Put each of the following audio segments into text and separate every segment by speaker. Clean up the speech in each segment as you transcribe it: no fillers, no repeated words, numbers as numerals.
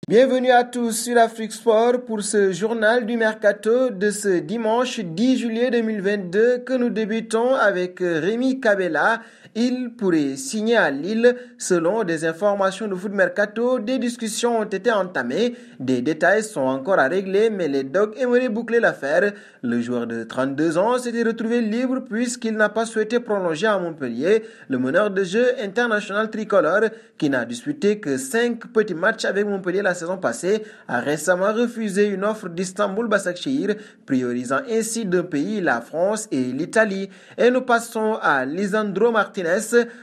Speaker 1: Bienvenue à tous sur Afrique Sport pour ce journal du Mercato de ce dimanche 10 juillet 2022 que nous débutons avec Rémi Kabela. Il pourrait signer à Lille. Selon des informations de Foot Mercato, des discussions ont été entamées. Des détails sont encore à régler, mais les Dogs aimeraient boucler l'affaire. Le joueur de 32 ans s'était retrouvé libre puisqu'il n'a pas souhaité prolonger à Montpellier. Le meneur de jeu international tricolore, qui n'a disputé que 5 petits matchs avec Montpellier la saison passée, a récemment refusé une offre d'Istanbul Başakşehir, priorisant ainsi deux pays, la France et l'Italie. Et nous passons à Lisandro Martinez,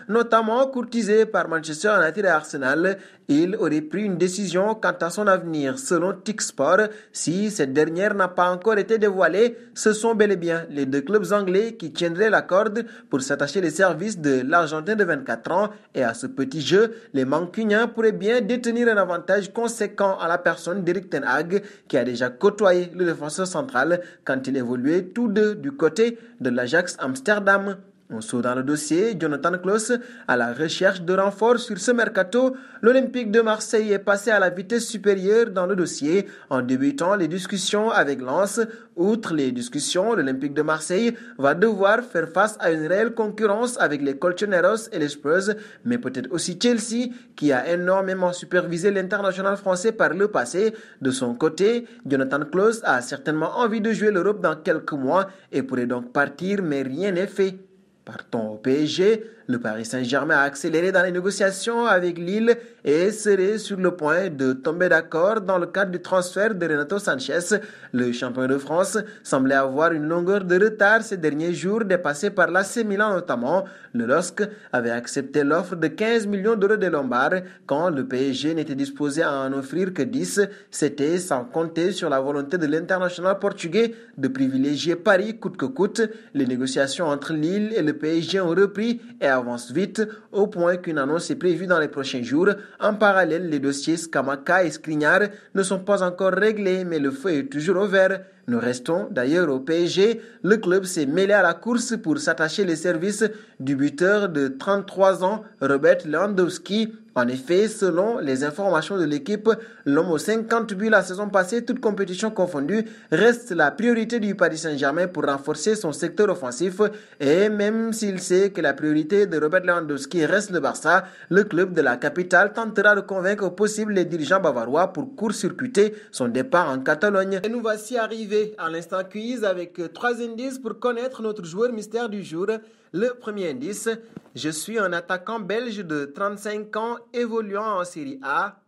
Speaker 1: notamment courtisé par Manchester United et Arsenal. Il aurait pris une décision quant à son avenir. Selon Tiksport, si cette dernière n'a pas encore été dévoilée, ce sont bel et bien les deux clubs anglais qui tiendraient la corde pour s'attacher les services de l'Argentin de 24 ans. Et à ce petit jeu, les Mancuniens pourraient bien détenir un avantage conséquent à la personne d'Erik ten Hag, qui a déjà côtoyé le défenseur central quand il évoluait tous deux du côté de l'Ajax Amsterdam. On saute dans le dossier, Jonathan Klaus à la recherche de renforts sur ce mercato. L'Olympique de Marseille est passé à la vitesse supérieure dans le dossier en débutant les discussions avec Lens. Outre les discussions, l'Olympique de Marseille va devoir faire face à une réelle concurrence avec les Colchoneros et les Spurs, mais peut-être aussi Chelsea qui a énormément supervisé l'international français par le passé. De son côté, Jonathan Klaus a certainement envie de jouer l'Europe dans quelques mois et pourrait donc partir, mais rien n'est fait. Partons au PSG, le Paris Saint-Germain a accéléré dans les négociations avec Lille et serait sur le point de tomber d'accord dans le cadre du transfert de Renato Sanchez. Le champion de France semblait avoir une longueur de retard ces derniers jours, dépassé par l'AC Milan notamment. Le LOSC avait accepté l'offre de 15 millions d'euros de Lombard quand le PSG n'était disposé à en offrir que 10. C'était sans compter sur la volonté de l'international portugais de privilégier Paris coûte que coûte. Les négociations entre Lille et le PSG ont repris et avancent vite, au point qu'une annonce est prévue dans les prochains jours. En parallèle, les dossiers Scamacca et Skriniar ne sont pas encore réglés, mais le feu est toujours au vert. Nous restons d'ailleurs au PSG. Le club s'est mêlé à la course pour s'attacher les services du buteur de 33 ans, Robert Lewandowski. En effet, selon les informations de l'équipe, l'homme aux 50 buts la saison passée, toute compétition confondue, reste la priorité du Paris Saint-Germain pour renforcer son secteur offensif. Et même s'il sait que la priorité de Robert Lewandowski reste le Barça, le club de la capitale tentera de convaincre au possible les dirigeants bavarois pour court-circuiter son départ en Catalogne. Et nous voici arrivés à l'instant quiz avec 3 indices pour connaître notre joueur mystère du jour. Le premier indice, je suis un attaquant belge de 35 ans évoluant en Série A.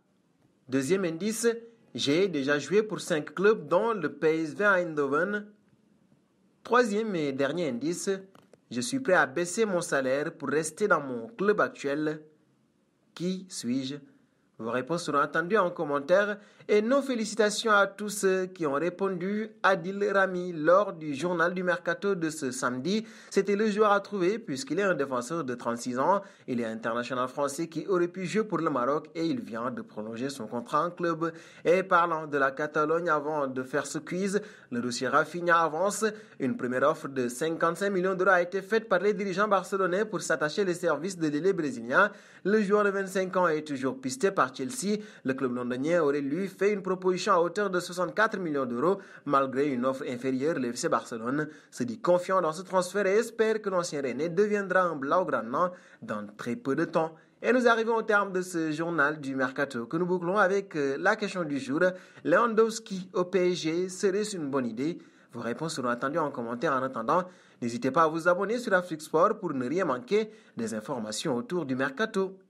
Speaker 1: Deuxième indice, j'ai déjà joué pour 5 clubs dont le PSV Eindhoven. Troisième et dernier indice, je suis prêt à baisser mon salaire pour rester dans mon club actuel. Qui suis-je? Vos réponses seront attendues en commentaire et nos félicitations à tous ceux qui ont répondu. Adil Rami lors du journal du Mercato de ce samedi. C'était le joueur à trouver puisqu'il est un défenseur de 36 ans. Il est international français qui aurait pu jouer pour le Maroc et il vient de prolonger son contrat en club. Et parlant de la Catalogne, avant de faire ce quiz, le dossier Rafinha avance. Une première offre de 55 millions d'euros a été faite par les dirigeants barcelonais pour s'attacher les services de l'ailier brésilien. Le joueur de 25 ans est toujours pisté par Chelsea. Le club londonien aurait lui fait une proposition à hauteur de 64 millions d'euros malgré une offre inférieure. Le FC Barcelone se dit confiant dans ce transfert et espère que l'ancien Rennais deviendra un Blaugrana dans très peu de temps. Et nous arrivons au terme de ce journal du Mercato que nous bouclons avec la question du jour. Lewandowski au PSG, serait-ce une bonne idée? Vos réponses seront attendues en commentaire. En attendant, n'hésitez pas à vous abonner sur Afrique Sport pour ne rien manquer des informations autour du Mercato.